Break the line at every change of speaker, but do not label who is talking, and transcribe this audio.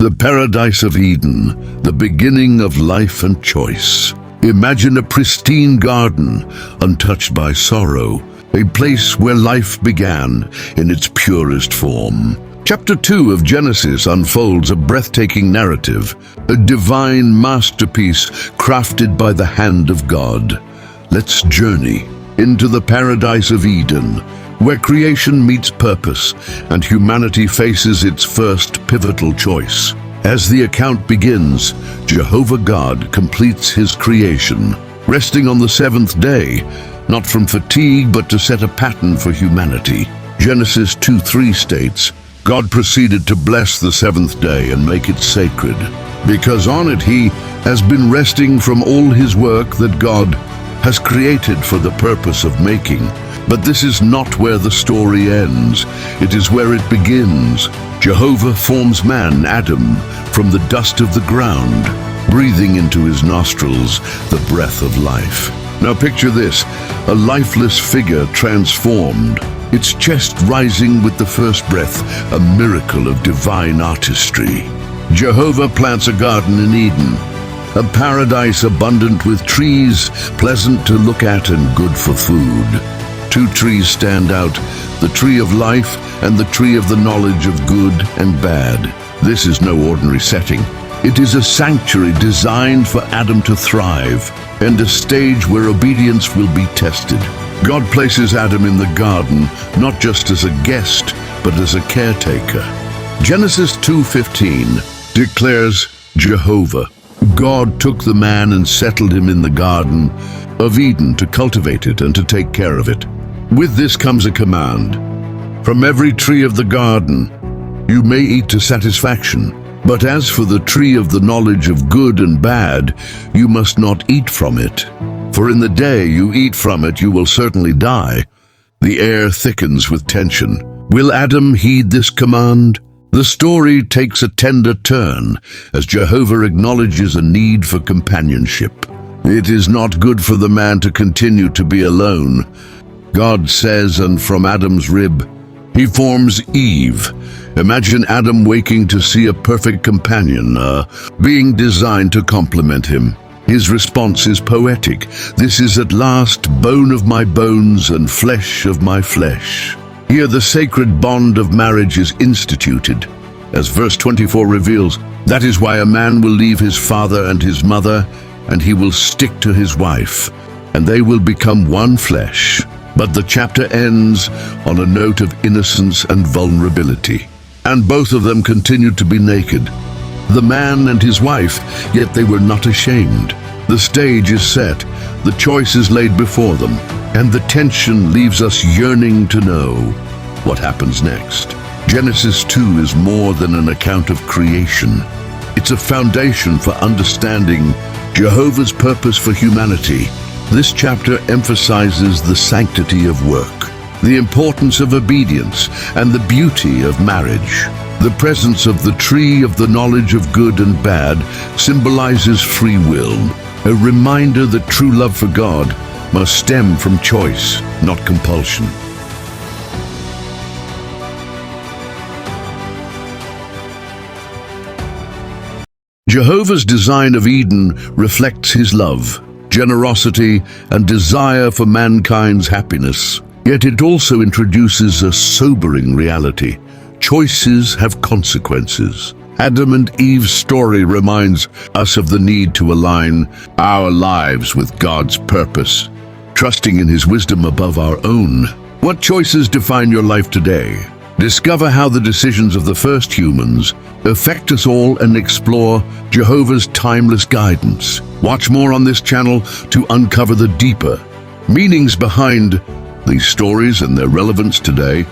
The paradise of Eden, the beginning of life and choice. Imagine a pristine garden, untouched by sorrow, a place where life began in its purest form. Chapter 2 of Genesis unfolds a breathtaking narrative, a divine masterpiece crafted by the hand of God. Let's journey into the paradise of Eden, where creation meets purpose and humanity faces its first pivotal choice. As the account begins, Jehovah God completes his creation, resting on the seventh day, not from fatigue but to set a pattern for humanity. Genesis 2:3 states, God proceeded to bless the seventh day and make it sacred, because on it he has been resting from all his work that God has created for the purpose of making. But this is not where the story ends. It is where it begins. Jehovah forms man, Adam, from the dust of the ground, breathing into his nostrils the breath of life. Now picture this, a lifeless figure transformed, its chest rising with the first breath, a miracle of divine artistry. Jehovah plants a garden in Eden, a paradise abundant with trees, pleasant to look at and good for food. Two trees stand out, the tree of life and the tree of the knowledge of good and bad. This is no ordinary setting. It is a sanctuary designed for Adam to thrive, and a stage where obedience will be tested. God places Adam in the garden, not just as a guest, but as a caretaker. Genesis 2:15 declares Jehovah. God took the man and settled him in the Garden of Eden to cultivate it and to take care of it. With this comes a command. From every tree of the garden you may eat to satisfaction, but as for the tree of the knowledge of good and bad, you must not eat from it. For in the day you eat from it, you will certainly die. The air thickens with tension. Will Adam heed this command? The story takes a tender turn as Jehovah acknowledges a need for companionship. It is not good for the man to continue to be alone. God says, and from Adam's rib, he forms Eve. Imagine Adam waking to see a perfect companion, being designed to complement him. His response is poetic. This is at last bone of my bones and flesh of my flesh. Here the sacred bond of marriage is instituted. As verse 24 reveals, that is why a man will leave his father and his mother, and he will stick to his wife, and they will become one flesh. But the chapter ends on a note of innocence and vulnerability. And both of them continued to be naked. The man and his wife, yet they were not ashamed. The stage is set, the choice is laid before them, and the tension leaves us yearning to know what happens next. Genesis 2 is more than an account of creation. It's a foundation for understanding Jehovah's purpose for humanity. This chapter emphasizes the sanctity of work, the importance of obedience, and the beauty of marriage. The presence of the tree of the knowledge of good and bad symbolizes free will, a reminder that true love for God must stem from choice, not compulsion. Jehovah's design of Eden reflects his love, generosity, and desire for mankind's happiness. Yet it also introduces a sobering reality. Choices have consequences. Adam and Eve's story reminds us of the need to align our lives with God's purpose, trusting in his wisdom above our own. What choices define your life today? Discover how the decisions of the first humans affect us all and explore Jehovah's timeless guidance. Watch more on this channel to uncover the deeper meanings behind these stories and their relevance today.